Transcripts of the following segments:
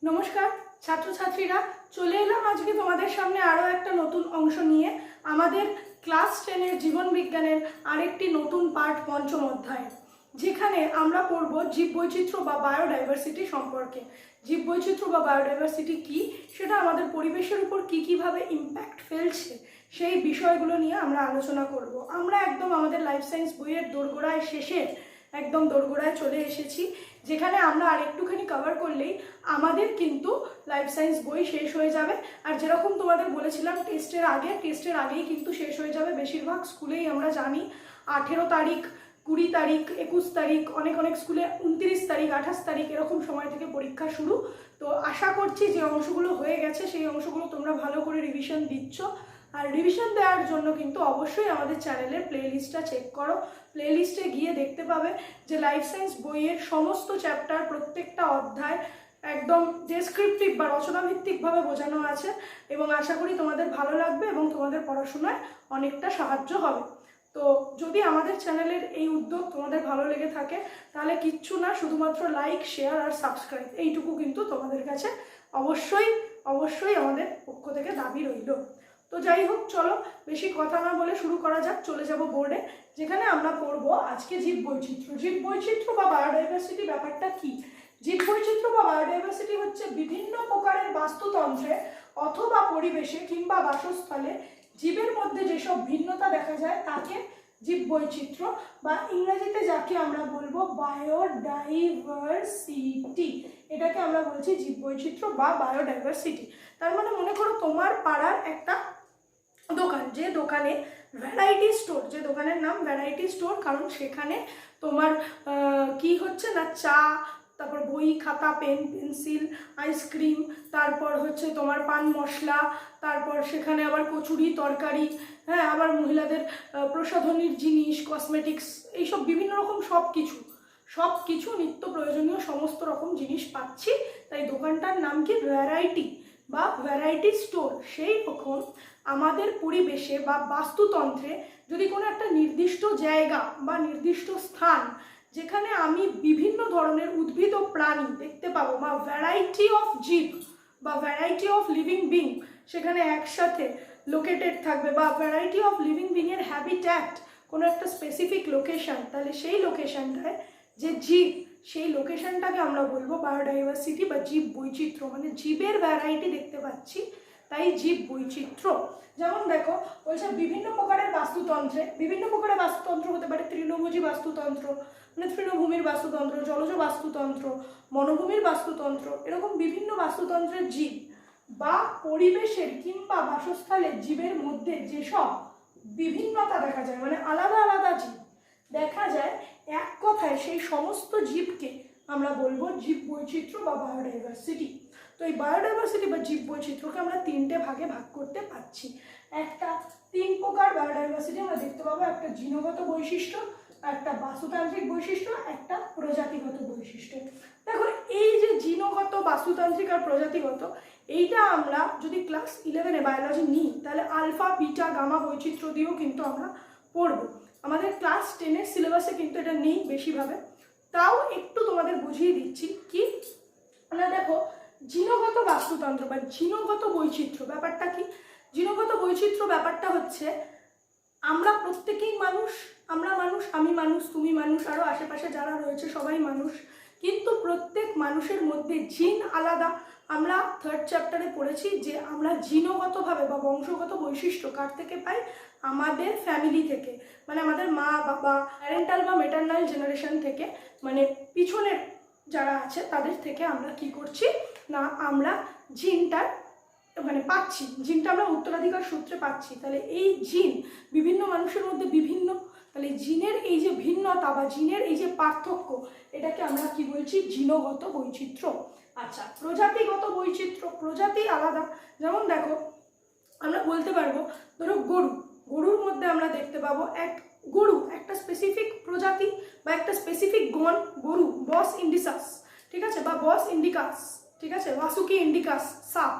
নমস্কার ছাত্রছাত্রীরা, চলে এলাম আজকে তোমাদের সামনে আরও একটা নতুন অংশ নিয়ে। আমাদের ক্লাস 10-এর জীবন বিজ্ঞানের আরেকটি নতুন পাঠ, পঞ্চম অধ্যায়, যেখানে আমরা পড়ব জীববৈচিত্র্য বা বায়োডাইভার্সিটি সম্পর্কে। জীববৈচিত্র্য বা বায়োডাইভার্সিটি কী, সেটা আমাদের পরিবেশের উপর কীভাবে ইম্প্যাক্ট ফেলছে, সেই বিষয়গুলো নিয়ে আমরা আলোচনা করব। আমরা একদম আমাদের লাইফ সায়েন্স বইয়ের দোরগোড়ায় একদম দোরগোড়ায় চলে এসেছি, যেখানে আমরা আর একটুখানি কভার করলেই আমাদের কিন্তু লাইফ সায়েন্স বই শেষ হয়ে যাবে। আর যেরকম তোমাদের বলেছিলাম টেস্টের আগেই কিন্তু শেষ হয়ে যাবে। বেশিরভাগ স্কুলেই আমরা জানি 18 তারিখ, 20 তারিখ, 21 তারিখ, অনেক স্কুলে 29 তারিখ, 28 তারিখ এরকম সময় থেকে পরীক্ষা শুরু। তো আশা করছি যে অংশগুলো হয়ে গেছে সেই অংশগুলো তোমরা ভালো করে রিভিশন দিচ্ছ। আর রিভিশন দেওয়ার জন্য কিন্তু অবশ্যই আমাদের চ্যানেলের প্লেলিস্টটা চেক করো। প্লেলিস্টে গিয়ে দেখতে পাবে যে লাইফ সায়েন্স বইয়ের সমস্ত চ্যাপ্টার, প্রত্যেকটা অধ্যায় একদম ডেসক্রিপটিভ বা রচনাভিত্তিকভাবে বোঝানো আছে, এবং আশা করি তোমাদের ভালো লাগবে এবং তোমাদের পড়াশোনায় অনেকটা সাহায্য হবে। তো যদি আমাদের চ্যানেলের এই উদ্যোগ তোমাদের ভালো লেগে থাকে, তাহলে কিচ্ছু না, শুধুমাত্র লাইক, শেয়ার আর সাবস্ক্রাইব, এইটুকু কিন্তু তোমাদের কাছে অবশ্যই আমাদের পক্ষ থেকে দাবি রইল। তো যাই হোক, চলো বেশি কথা না বলে শুরু করা যাক। চলে যাব বোর্ডে, যেখানে আমরা পড়বো আজকে জীববৈচিত্র্য বা বায়োডাইভার্সিটি ব্যাপারটা কি। জীববৈচিত্র্য বা বায়োডাইভার্সিটি হচ্ছে বিভিন্ন প্রকারের বাস্তুতন্ত্রে অথবা পরিবেশে কিংবা বাসস্থলে জীবের মধ্যে যেসব ভিন্নতা দেখা যায় তাকে জীববৈচিত্র্য, বা ইংরেজিতে যাকে আমরা বলবো বায়োডাইভার্সিটি, এটাকে আমরা বলছি জীববৈচিত্র্য বা বায়োডাইভার্সিটি। তার মানে মনে করো তোমার পাড়ার একটা দোকান, যে দোকানে ভ্যারাইটি স্টোর, যে দোকানের নাম ভ্যারাইটি স্টোর, কারণ সেখানে তোমার কি হচ্ছে না, চা, তারপর বই, খাতা, পেন, পেন্সিল, আইসক্রিম, তারপর হচ্ছে তোমার পান মশলা, তারপর সেখানে আবার কচুরি, তরকারি, হ্যাঁ, আবার মহিলাদের প্রসাধনীর জিনিস, কসমেটিক্স, এইসব বিভিন্ন রকম সব কিছু নিত্য প্রয়োজনীয় সমস্ত রকম জিনিস পাচ্ছি। তাই দোকানটার নাম কি ভ্যারাইটি বা ভ্যারাইটি স্টোর। সেই রকম আমাদের পরিবেশে বা বাস্তুতন্ত্রে যদি কোনো একটা নির্দিষ্ট জায়গা বা নির্দিষ্ট স্থান, যেখানে আমি বিভিন্ন ধরনের উদ্ভিদ ও প্রাণী দেখতে পাবো, বা ভ্যারাইটি অফ জীব বা ভ্যারাইটি অফ লিভিং বিং সেখানে একসাথে লোকেটেড থাকবে, বা ভ্যারাইটি অফ লিভিং বিংয়ের হ্যাবিট্যাট কোনো একটা স্পেসিফিক লোকেশন, তাহলে সেই লোকেশনটায় যে জীব, সেই লোকেশনটাকে আমরা বলবো বায়োডাইভার্সিটি বা জীব বৈচিত্র্য। মানে জীবের ভ্যারাইটি দেখতে পাচ্ছি, তাই জীব বৈচিত্র্য। যেমন দেখো বলছে বিভিন্ন প্রকারের বাস্তুতন্ত্র হতে পারে তৃণভোজী বাস্তুতন্ত্র, মানে তৃণভূমির বাস্তুতন্ত্র, জলজ বাস্তুতন্ত্র, বনভূমির বাস্তুতন্ত্র, এরকম বিভিন্ন বাস্তুতন্ত্রের জীব বা পরিবেশের কিংবা বাসস্থলের জীবের মধ্যে যেসব বিভিন্নতা দেখা যায়, মানে আলাদা জীব দেখা যায়, এক কথায় সেই সমস্ত জীবকে আমরা বলবো জীব বৈচিত্র্য বা বায়োডাইভার্সিটি। তো এই বায়োডাইভার্সিটি বা জীব বৈচিত্র্যকে আমরা 3টে ভাগে ভাগ করতে পারছি। একটা 3 প্রকার বায়োডাইভার্সিটি আমরা দেখতে পাবো, একটা জিনগত বৈশিষ্ট্য, একটা বাস্তুতান্ত্রিক বৈশিষ্ট্য, একটা প্রজাতিগত বৈশিষ্ট্য। দেখো এই যে জিনগত, বাস্তুতান্ত্রিক আর প্রজাতিগত, এইটা আমরা যদি ক্লাস 11-এ বায়োলজি নিই, তাহলে আলফা, বিটা, গামা বৈচিত্র্য দিয়েও কিন্তু আমরা পড়বো। আমাদের ক্লাস 10-এর সিলেবাসে কিন্তু এটা নেই বেশিভাবে, তাও একটু তোমাদের বুঝিয়ে দিচ্ছি কি না। দেখো জিনগত বাস্তুতন্ত্র বা জিনগত বৈচিত্র্য ব্যাপারটা কি। জিনগত বৈচিত্র্য ব্যাপারটা হচ্ছে আমরা প্রত্যেকেই মানুষ, আমরা মানুষ, আমি মানুষ, তুমি মানুষ, আরও আশেপাশে যারা রয়েছে সবাই মানুষ, কিন্তু প্রত্যেক মানুষের মধ্যে জিন আলাদা। আমরা 3rd চ্যাপ্টারে পড়েছি যে আমরা জিনগতভাবে বা বংশগত বৈশিষ্ট্য কার থেকে পাই, আমাদের ফ্যামিলি থেকে, মানে আমাদের মা বাবা, প্যারেন্টাল বা মেটারনাল জেনারেশন থেকে, মানে পিছনের যারা আছে তাদের থেকে আমরা কি করছি না, আমরা জিনটা আমরা উত্তরাধিকার সূত্রে পাচ্ছি। তাহলে এই জিন বিভিন্ন মানুষের মধ্যে বিভিন্ন, তাহলে জিনের এই যে ভিন্নতা বা জিনের এই যে পার্থক্য, এটাকে আমরা কি বলছি, জিনগত বৈচিত্র্য। আচ্ছা, প্রজাতিগত বৈচিত্র্য, প্রজাতি আলাদা। যেমন দেখো আমরা বলতে পারবো, ধরো গরুর মধ্যে আমরা দেখতে পাবো গরু একটা স্পেসিফিক প্রজাতি বা একটা স্পেসিফিক গণ, গরু বস ইন্ডিসাস, ঠিক আছে, বা বস ইন্ডিকাস, ঠিক আছে, ওয়াসুকি ইন্ডিকাস, সাপ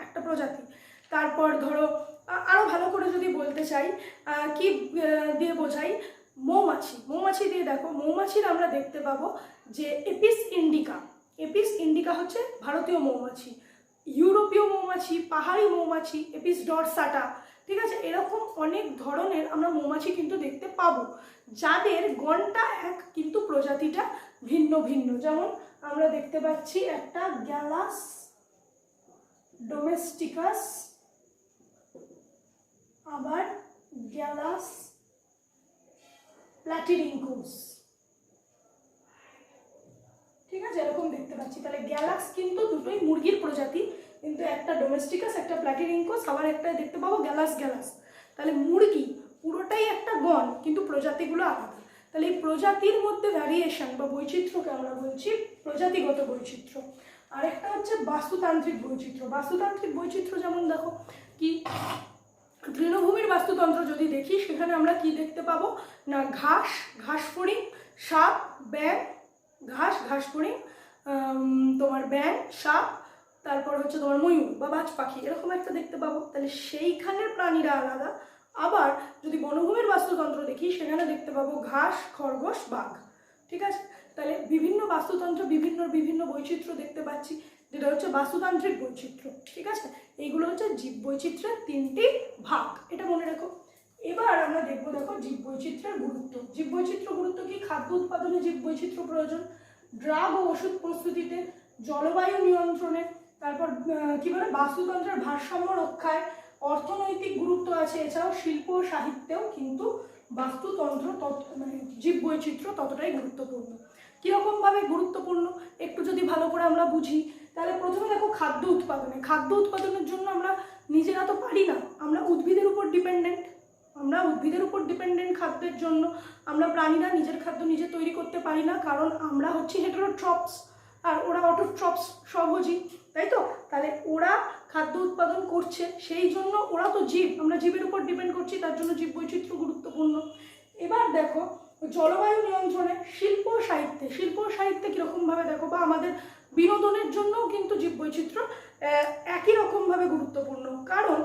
একটা প্রজাতি। তারপর ধরো আরো ভালো করে যদি বলতে চাই, কি দিয়ে বোঝাই, মৌমাছি দিয়ে দেখো, মৌমাছির আমরা দেখতে পাবো যে এপিস ইন্ডিকা, এপিস ইন্ডিকা হচ্ছে ভারতীয় মৌমাছি, ইউরোপীয় মৌমাছি, পাহাড়ি মৌমাছি, এপিস ডরসাটা, ঠিক আছে, এরকম অনেক ধরনের আমরা মৌমাছি কিন্তু দেখতে পাবো, যাদের গণটা এক কিন্তু প্রজাতিটা ভিন্ন ভিন্ন। যেমন আমরা দেখতে পাচ্ছি একটা গ্যালাস ডোমেস্টিকাস, আবার গ্যালাস প্ল্যাটিরিঙ্কুস, ঠিক আছে, এরকম দেখতে পাচ্ছি। তাহলে গ্যালাক্স কিন্তু দুটোই মুরগির প্রজাতি, কিন্তু একটা ডোমেস্টিকাস, একটা প্ল্যাটিরিঙ্কুস, আবার একটা দেখতে পাবো গ্যালাস গ্যালাস। তাহলে মুরগি পুরোটাই একটা গণ, কিন্তু প্রজাতিগুলো আলাদা। তাহলে এই প্রজাতির মধ্যে ভ্যারিয়েশন বা বৈচিত্র্যকে আমরা বলছি প্রজাতিগত বৈচিত্র্য। আরেকটা হচ্ছে বাস্তুতান্ত্রিক বৈচিত্র্য। বাস্তুতান্ত্রিক বৈচিত্র্য যেমন দেখো কি, তৃণভূমির বাস্তুতন্ত্র যদি দেখি সেখানে আমরা কি দেখতে পাবো না, ঘাস, ঘাস ফড়িং, সাপ, ব্যাঙ, ঘাস, ঘাস ফড়িং, তোমার ব্যাঙ, সাপ, তারপর হচ্ছে তোমার ময়ূর বা বাজ পাখি, এরকম একটা দেখতে পাবো। তাহলে সেইখানের প্রাণীরা আলাদা। আবার যদি বনভূমির বাস্তুতন্ত্র দেখি সেখানে দেখতে পাবো ঘাস, খরগোশ, বাঘ, ঠিক আছে। তাহলে বিভিন্ন বাস্তুতন্ত্র বিভিন্ন বিভিন্ন বৈচিত্র্য দেখতে পাচ্ছি, যেটা হচ্ছে বাস্তুতান্ত্রিক বৈচিত্র্য, ঠিক আছে। এইগুলো হচ্ছে জীব বৈচিত্র্যের তিনটি ভাগ, এটা মনে রাখো। এবার আমরা দেখবো, দেখো জীব বৈচিত্র্যের গুরুত্ব। জীব বৈচিত্র্য গুরুত্ব কি? খাদ্য উৎপাদনে জীব বৈচিত্র্য প্রয়োজন, ড্রাগ ও ওষুধ প্রস্তুতিতে, জলবায়ু নিয়ন্ত্রণে, তারপর কি বলে বাস্তুতন্ত্রের ভারসাম্য রক্ষায়, অর্থনৈতিক গুরুত্ব আছে। এছাড়াও শিল্প ও সাহিত্যেও কিন্তু বাস্তুতন্ত্র মানে জীব বৈচিত্র্য ততটাই গুরুত্বপূর্ণ। কীরকমভাবে গুরুত্বপূর্ণ একটু যদি ভালো করে আমরা বুঝি, তাহলে প্রথমে দেখো খাদ্য উৎপাদনে। খাদ্য উৎপাদনের জন্য আমরা নিজেরা তো পারি না, আমরা উদ্ভিদের উপর ডিপেন্ডেন্ট। আমরা উদ্ভিদের উপর ডিপেন্ডেন্ট খাদ্যের জন্য। আমরা প্রাণীরা নিজের খাদ্য নিজে তৈরি করতে পারি না, কারণ আমরা হচ্ছি হেটেরোট্রপস আর ওরা অটোট্রপস, স্বভোজী, তাই তো। তাহলে ওরা খাদ্য উৎপাদন করছে, সেই জন্য ওরা তো জীব, আমরা জীবের উপর ডিপেন্ড করছি, তার জন্য জীব বৈচিত্র্য গুরুত্বপূর্ণ। এবার দেখো জলবায়ু নিয়ন্ত্রণে, শিল্প সাহিত্যে। শিল্প সাহিত্যে কীরকমভাবে দেখো, বা আমাদের বিনোদনের জন্যও কিন্তু জীব বৈচিত্র্য একই রকমভাবে গুরুত্বপূর্ণ। কারণ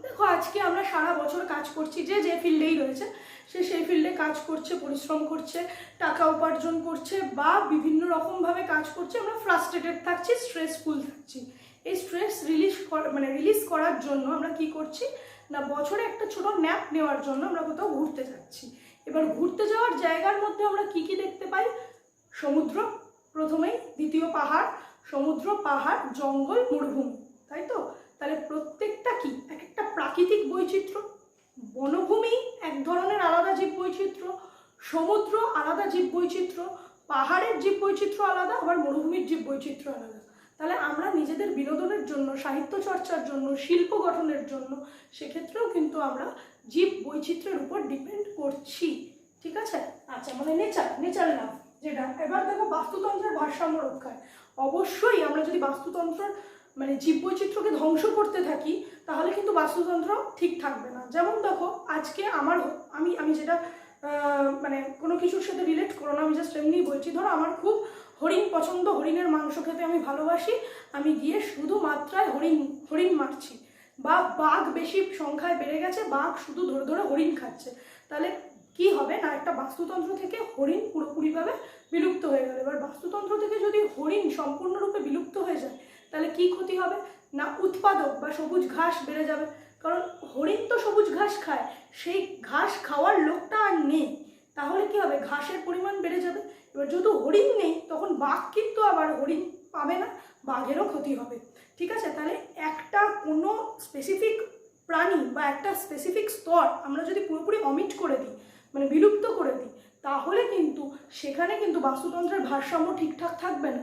দেখো আজকে আমরা সারা বছর কাজ করছি, যে যে ফিল্ডেই রয়েছে সে সেই ফিল্ডে কাজ করছে, পরিশ্রম করছে, টাকা উপার্জন করছে, বা বিভিন্ন রকমভাবে কাজ করছে। আমরা ফ্রাস্ট্রেটেড থাকছি, স্ট্রেসফুল থাকছি। এই স্ট্রেস রিলিজ করার জন্য আমরা কি করছি না, বছরে একটা ছোট ন্যাপ নেওয়ার জন্য আমরা কোথাও ঘুরতে যাচ্ছি। এবার ঘুরতে যাওয়ার জায়গার মধ্যে আমরা কি কি দেখতে পাই? সমুদ্র প্রথমেই, দ্বিতীয় পাহাড়, সমুদ্র, পাহাড়, জঙ্গল, মরুভূমি, তাই তো। তাহলে প্রত্যেকটা কি এক একটা প্রাকৃতিক বৈচিত্র্য। বনভূমি এক ধরনের আলাদা জীব বৈচিত্র্য, সমুদ্র আলাদা জীব বৈচিত্র্য, পাহাড়ের জীব বৈচিত্র্য আলাদা, আবার মরুভূমির জীব বৈচিত্র্য আলাদা। তাহলে আমরা নিজেদের বিনোদনের জন্য, সাহিত্য চর্চার জন্য, শিল্প গঠনের জন্য, সেক্ষেত্রেও কিন্তু আমরা জীব বৈচিত্র্যের উপর ডিপেন্ড করছি, ঠিক আছে। আচ্ছা, মানে নেচার লাভ যেটা। এবার দেখো বাস্তুতন্ত্রের ভারসাম্য রক্ষায়। অবশ্যই আমরা যদি বাস্তুতন্ত্রের মানে জীব বৈচিত্র্যকে ধ্বংস করতে থাকি, তাহলে কিন্তু বাস্তুতন্ত্র ঠিক থাকবে না। যেমন দেখো আজকে আমি যেটা মানে কোনো কিছুর সাথে রিলেট করো না, আমি জাস্ট এমনি বলছি। ধরো আমার খুব হরিণ পছন্দ, হরিণের মাংস খেতে আমি ভালোবাসি, আমি গিয়ে শুধু মাত্রায় হরিণ মারছি, বা বাঘ বেশি সংখ্যায় বেড়ে গেছে, বাঘ শুধু ধরে ধরে হরিণ খাচ্ছে, তাহলে কি হবে না, একটা বাস্তুতন্ত্র থেকে হরিণ পুরোপুরিভাবে বিলুপ্ত হয়ে গেল। এবার বাস্তুতন্ত্র থেকে যদি হরিণ সম্পূর্ণরূপে বিলুপ্ত হয়ে যায়, তাহলে কি ক্ষতি হবে না, উৎপাদক বা সবুজ ঘাস বেড়ে যাবে। কারণ হরিণ তো সবুজ ঘাস খায়, সেই ঘাস খাওয়ার লোকটা আর নেই, তাহলে কি হবে, ঘাসের পরিমাণ বেড়ে যাবে। এবার যেহেতু হরিণ নেই, তখন বাঘ কিন্তু আবার হরিণ পাবে না, বাঘেরও ক্ষতি হবে, ঠিক আছে। তাহলে একটা কোনো স্পেসিফিক প্রাণী বা একটা স্পেসিফিক স্তর আমরা যদি পুরোপুরি অমিট করে দিই, মানে বিলুপ্ত করে দিই, তাহলে কিন্তু সেখানে কিন্তু বাস্তুতন্ত্রের ভারসাম্য ঠিকঠাক থাকবে না,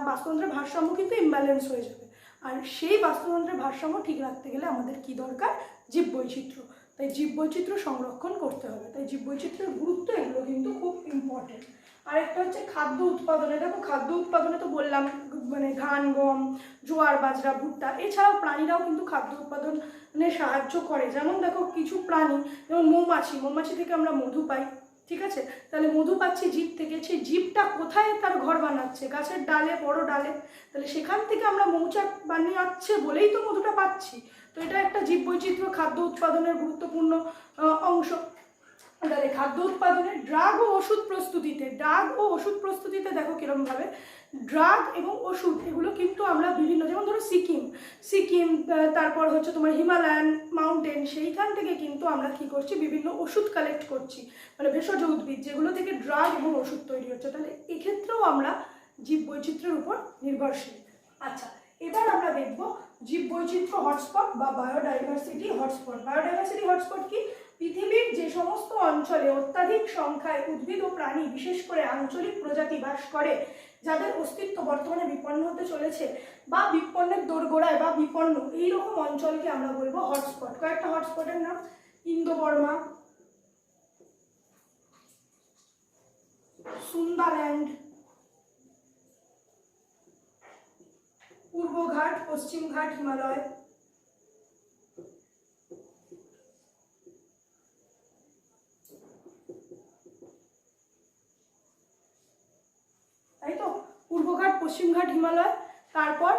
বাস্তুতন্ত্রের ভারসাম্য কিন্তু ইমব্যালেন্স হয়ে যাবে। আর সেই বাস্তুতন্ত্রের ভারসাম্য ঠিক রাখতে গেলে আমাদের কি দরকার? জীব বৈচিত্র্য। তাই জীব বৈচিত্র্য সংরক্ষণ করতে হবে। তাই জীব বৈচিত্র্যের গুরুত্ব এগুলো কিন্তু খুব ইম্পর্টেন্ট। আর একটা হচ্ছে খাদ্য উৎপাদনে। দেখো খাদ্য উৎপাদনে তো বললাম, মানে ধান, গম, জোয়ার, বাজরা, ভুট্টা, এছাড়াও প্রাণীরাও কিন্তু খাদ্য উৎপাদনে সাহায্য করে। যেমন দেখো কিছু প্রাণী, যেমন মৌমাছি থেকে আমরা মধু পাই, ঠিক আছে। তাহলে মধু পাচ্ছি জীব থেকে, সেই জীবটা কোথায় তার ঘর বানাচ্ছে? গাছের ডালে, বড় ডালে। তাহলে সেখান থেকে আমরা মৌচাক বানিয়ে আসছে বলেই তো মধুটা পাচ্ছি। তো এটা একটা জীব বৈচিত্র্য, খাদ্য উৎপাদনের গুরুত্বপূর্ণ অংশ। তাহলে খাদ্য উৎপাদনে, ড্রাগ ও ওষুধ প্রস্তুতিতে দেখো কিরমভাবে ড্রাগ এবং ওষুধ এগুলো কিন্তু আমরা বিভিন্ন, যেমন ধরো সিকিম তারপর হচ্ছে তোমার হিমালয়ান মাউন্টেন, সেইখান থেকে কিন্তু আমরা কি করছি, বিভিন্ন ওষুধ কালেক্ট করছি, মানে ভেষজ উদ্ভিদ যেগুলো থেকে ড্রাগ এবং ওষুধ তৈরি হচ্ছে। তাহলে এক্ষেত্রেও আমরা জীববৈচিত্র্যের উপর নির্ভরশীল। আচ্ছা, এবার আমরা দেখব জীববৈচিত্র্য হটস্পট বা বায়োডাইভার্সিটি হটস্পট। বায়োডাইভার্সিটি হটস্পট কি? পৃথিবীর যে সমস্ত অঞ্চলে অত্যাধিক সংখ্যায় উদ্ভিদ ও প্রাণী, বিশেষ করে আঞ্চলিক প্রজাতি বাস করে, যাদের অস্তিত্ব বর্তমানে বিপন্ন হতে চলেছে বা বিপন্নের দোরগোড়ায় বা বিপন্ন, এইরকম অঞ্চলকে আমরা বলবো হটস্পট। কয়েকটা হটস্পটের নাম: ইন্দো-বর্মা, সুন্দাল্যান্ড, পূর্বঘাট, পশ্চিমঘাট হিমালয়, তাই তো, পূর্বঘাট, পশ্চিমঘাট হিমালয়, তারপর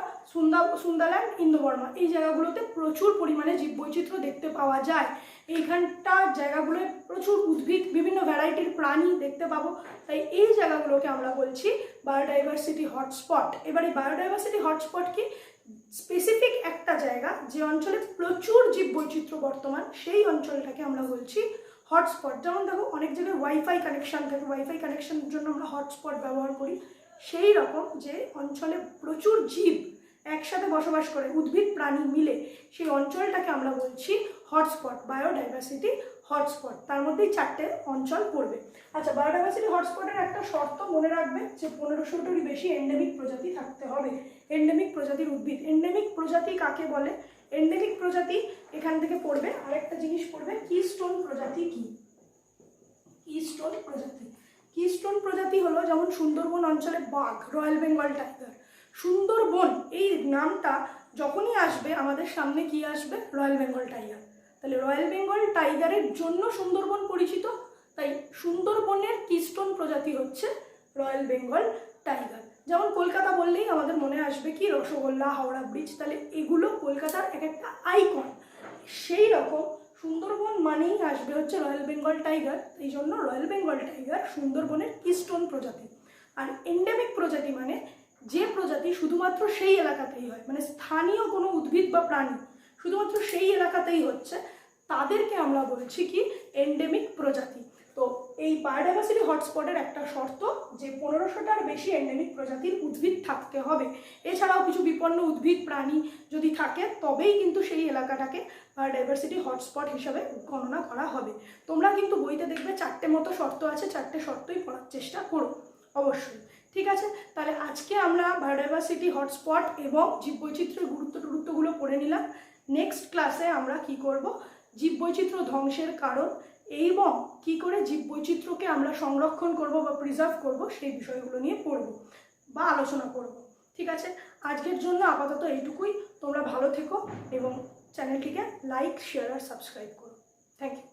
সুন্দাল্যান্ড, ইন্দো-বর্মা, এই জায়গাগুলোতে প্রচুর পরিমাণে জীববৈচিত্র্য দেখতে পাওয়া যায়। এইখানটার জায়গাগুলোয় প্রচুর উদ্ভিদ, বিভিন্ন ভ্যারাইটির প্রাণী দেখতে পাবো। তাই এই জায়গাগুলোকে আমরা বলছি বায়োডাইভার্সিটি হটস্পট। এবার এই বায়োডাইভার্সিটি হটস্পট কি? স্পেসিফিক একটা জায়গা যে অঞ্চলে প্রচুর জীববৈচিত্র্য বর্তমান, সেই অঞ্চলটাকে আমরা বলছি হটস্পট। যেমন দেখো অনেক জায়গায় ওয়াইফাই কানেকশান থাকে, ওয়াইফাই কানেকশানের জন্য আমরা হটস্পট ব্যবহার করি। সেই রকম যে অঞ্চলে প্রচুর জীব একসাথে বসবাস করে, উদ্ভিদ প্রাণী মিলে, সেই অঞ্চলটাকে আমরা বলছি হটস্পট, বায়োডাইভার্সিটি হটস্পট। তার মধ্যেই 4টে অঞ্চল পড়বে। আচ্ছা, বায়োডাইভার্সিটি হটস্পটের একটা শর্ত মনে রাখবে যে 1500টারই বেশি এন্ডেমিক প্রজাতি থাকতে হবে। এন্ডেমিক প্রজাতির উদ্ভিদ। এন্ডেমিক প্রজাতি কাকে বলে? এন্ডেমিক প্রজাতি এখান থেকে পড়বে। আরেকটা জিনিস পড়বে, কিস্টোন প্রজাতি কি? কিস্টোন প্রজাতি, কিস্টোন প্রজাতি হলো যেমন সুন্দরবন অঞ্চলে বাঘ, রয়্যাল বেঙ্গল টাইগার। সুন্দরবন এই নামটা যখনই আসবে আমাদের সামনে কি আসবে? Royal Bengal tiger. তাহলে রয়্যাল বেঙ্গল টাইগারের জন্য সুন্দরবন পরিচিত, তাই সুন্দরবনের কিস্টোন প্রজাতি হচ্ছে রয়্যাল বেঙ্গল টাইগার। যেমন কলকাতা বললেই আমাদের মনে আসবে কি? রসগোল্লা, হাওড়া ব্রিজ, তাহলে এগুলো কলকাতার এক একটা আইকন। সেই রকম সুন্দরবন মানেই আসবে হচ্ছে রয়্যাল বেঙ্গল টাইগার, এই জন্য রয়্যাল বেঙ্গল টাইগার সুন্দরবনের কিস্টোন প্রজাতি। আর এন্ডেমিক প্রজাতি মানে যে প্রজাতি শুধুমাত্র সেই এলাকাতেই হয়, মানে স্থানীয় কোনো উদ্ভিদ বা প্রাণী শুধুমাত্র সেই এলাকাতেই হচ্ছে, তাদেরকে আমরা বলছি কি? এন্ডেমিক প্রজাতি। তো এই বায়োডাইভার্সিটি হটস্পটের একটা শর্ত যে 1500টার বেশি এন্ডেমিক প্রজাতির উদ্ভিদ থাকতে হবে। এছাড়াও কিছু বিপন্ন উদ্ভিদ প্রাণী যদি থাকে তবেই কিন্তু সেই এলাকাটাকে বায়োডাইভার্সিটি হটস্পট হিসাবে গণনা করা হবে। তোমরা কিন্তু বইতে দেখবে 4টে মতো শর্ত আছে, 4টে শর্তই পড়ার চেষ্টা করো অবশ্যই। ঠিক আছে, তাহলে আজকে আমরা বায়োডাইভার্সিটি হটস্পট এবং জীববৈচিত্র্যের গুরুত্বগুলো পড়ে নিলাম। নেক্সট ক্লাসে আমরা কি করব? জীববৈচিত্র্য ধ্বংসের কারণ এবং কি করে জীববৈচিত্র্যকে আমরা সংরক্ষণ করব বা প্রিজার্ভ করব, সেই বিষয়গুলো নিয়ে পড়ব বা আলোচনা করব। ঠিক আছে, আজকের জন্য আপাতত এইটুকুই। তোমরা ভালো থেকো এবং চ্যানেলটিকে লাইক, শেয়ার আর সাবস্ক্রাইব করো। Thank you.